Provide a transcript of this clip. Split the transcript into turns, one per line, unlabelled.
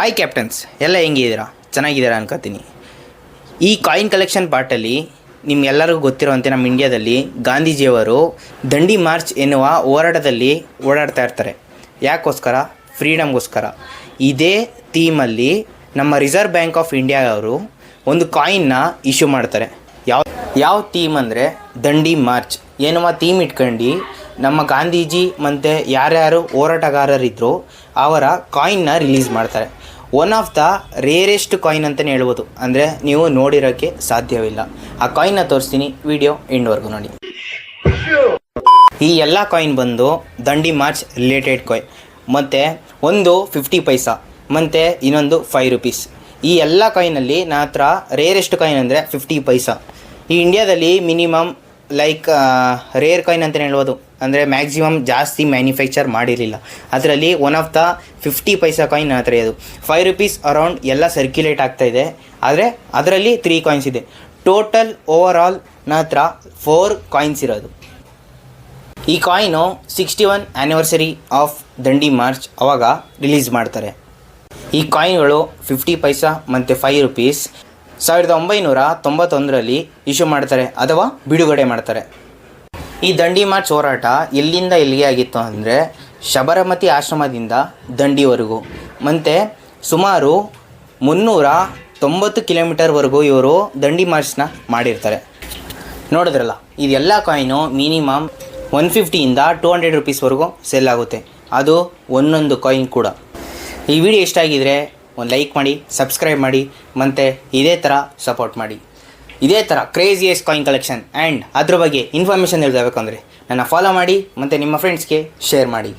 Hi captains, ಎಲ್ಲ ಹೆಂಗಿದ್ದೀರಾ? ಚೆನ್ನಾಗಿದ್ದೀರಾ ಅನ್ಕೋತೀನಿ. ಈ ಕಾಯಿನ್ ಕಲೆಕ್ಷನ್ ಪಾರ್ಟಲ್ಲಿ ನಿಮ್ಗೆಲ್ಲರಿಗೂ ಗೊತ್ತಿರುವಂತೆ ನಮ್ಮ ಇಂಡಿಯಾದಲ್ಲಿ ಗಾಂಧೀಜಿಯವರು ದಂಡಿ ಮಾರ್ಚ್ ಎನ್ನುವ ಹೋರಾಟದಲ್ಲಿ ಓಡಾಡ್ತಾ ಇರ್ತಾರೆ. ಯಾಕೋಸ್ಕರ? ಫ್ರೀಡಮ್ಗೋಸ್ಕರ. ಇದೇ ಥೀಮಲ್ಲಿ ನಮ್ಮ ರಿಸರ್ವ್ ಬ್ಯಾಂಕ್ ಆಫ್ ಇಂಡಿಯಾ ಅವರು ಒಂದು ಕಾಯಿನ್ನ ಇಶ್ಯೂ ಮಾಡ್ತಾರೆ. ಯಾವ ಥೀಮ್ ಅಂದರೆ ದಂಡಿ ಮಾರ್ಚ್ ಎನ್ನುವ ಥೀಮ್ ಇಟ್ಕೊಂಡು ನಮ್ಮ ಗಾಂಧೀಜಿ ಮತ್ತು ಯಾರ್ಯಾರು ಹೋರಾಟಗಾರರಿದ್ದರು ಅವರ ಕಾಯಿನ್ನ ರಿಲೀಸ್ ಮಾಡ್ತಾರೆ. One of the rarest coin ಅಂತಲೇ ಹೇಳ್ಬೋದು. ಅಂದರೆ ನೀವು ನೋಡಿರೋಕ್ಕೆ ಸಾಧ್ಯವಿಲ್ಲ. ಆ ಕಾಯಿನ್ನ ತೋರಿಸ್ತೀನಿ, ವಿಡಿಯೋ ಎಂಡ್ವರೆಗೂ ನೋಡಿ. ಈ ಎಲ್ಲ ಕಾಯಿನ್ ಬಂದು ದಂಡಿ ಮಾರ್ಚ್ ರಿಲೇಟೆಡ್ ಕಾಯಿನ್. ಮತ್ತು ಒಂದು 50 ಪೈಸಾ ಮತ್ತು ಇನ್ನೊಂದು 5 ರೂಪೀಸ್. ಈ ಎಲ್ಲ ಕಾಯಿನಲ್ಲಿ ನನ್ನ ಹತ್ರ ರೇರೆಸ್ಟ್ ಕಾಯಿನ್ ಅಂದರೆ 50 ಪೈಸಾ. ಈ ಇಂಡಿಯಾದಲ್ಲಿ ಮಿನಿಮಮ್ ರೇರ್ ಕಾಯಿನ್ ಅಂತಲೇ ಹೇಳ್ಬೋದು. ಅಂದರೆ ಮ್ಯಾಕ್ಸಿಮಮ್ ಜಾಸ್ತಿ ಮ್ಯಾನುಫ್ಯಾಕ್ಚರ್ ಮಾಡಿರಲಿಲ್ಲ. ಅದರಲ್ಲಿ one of the 50 paisa coin ನನ್ನ ಹತ್ರ ಇದು. 5 ರೂಪೀಸ್ ಅರೌಂಡ್ ಎಲ್ಲ ಸರ್ಕ್ಯುಲೇಟ್ ಆಗ್ತಾಯಿದೆ. ಆದರೆ ಅದರಲ್ಲಿ 3 ಕಾಯಿನ್ಸ್ ಇದೆ. ಟೋಟಲ್ ಓವರ್ ಆಲ್ ನನ್ನ ಹತ್ರ 4 ಕಾಯಿನ್ಸ್ ಇರೋದು. ಈ ಕಾಯಿನು 61 ಆ್ಯನಿವರ್ಸರಿ ಆಫ್ ದಂಡಿ ಮಾರ್ಚ್ ಅವಾಗ ರಿಲೀಸ್ ಮಾಡ್ತಾರೆ. ಈ ಕಾಯಿನ್ಗಳು 50 ಪೈಸಾ ಮತ್ತು 5 ರೂಪೀಸ್ 1991ರಲ್ಲಿ ಇಶ್ಯೂ ಮಾಡ್ತಾರೆ ಅಥವಾ ಬಿಡುಗಡೆ ಮಾಡ್ತಾರೆ. ಈ ದಂಡಿ ಮಾರ್ಚ್ ಹೋರಾಟ ಎಲ್ಲಿಂದ ಎಲ್ಲಿಗೆ ಆಗಿತ್ತು ಅಂದರೆ ಶಬರಮತಿ ಆಶ್ರಮದಿಂದ ದಂಡಿವರೆಗೂ ಮತ್ತು ಸುಮಾರು 390 ಕಿಲೋಮೀಟರ್ವರೆಗೂ ಇವರು ದಂಡಿ ಮಾರ್ಚ್ನ ಮಾಡಿರ್ತಾರೆ. ನೋಡಿದ್ರಲ್ಲ, ಇದೆಲ್ಲ ಕಾಯಿನು ಮಿನಿಮಮ್ 150ಇಂದ 200 ರೂಪೀಸ್ವರೆಗೂ ಸೆಲ್ ಆಗುತ್ತೆ. ಅದು ಒಂದೊಂದು ಕಾಯಿನ್ ಕೂಡ. ಈ ವಿಡಿಯೋ ಇಷ್ಟ ಆಗಿದರೆ ಒಂದು ಲೈಕ್ ಮಾಡಿ, ಸಬ್ಸ್ಕ್ರೈಬ್ ಮಾಡಿ ಮತ್ತು ಇದೇ ಥರ ಸಪೋರ್ಟ್ ಮಾಡಿ. ಇದೇ ಥರ ಕ್ರೇಜಿಯೆಸ್ಟ್ ಕಾಯಿನ್ ಕಲೆಕ್ಷನ್ ಆ್ಯಂಡ್ ಅದ್ರ ಬಗ್ಗೆ ಇನ್ಫಾರ್ಮೇಷನ್ ಹೇಳ್ಬೇಕಂದ್ರೆ ನನ್ನ ಫಾಲೋ ಮಾಡಿ ಮತ್ತು ನಿಮ್ಮ ಫ್ರೆಂಡ್ಸ್ಗೆ ಶೇರ್ ಮಾಡಿ.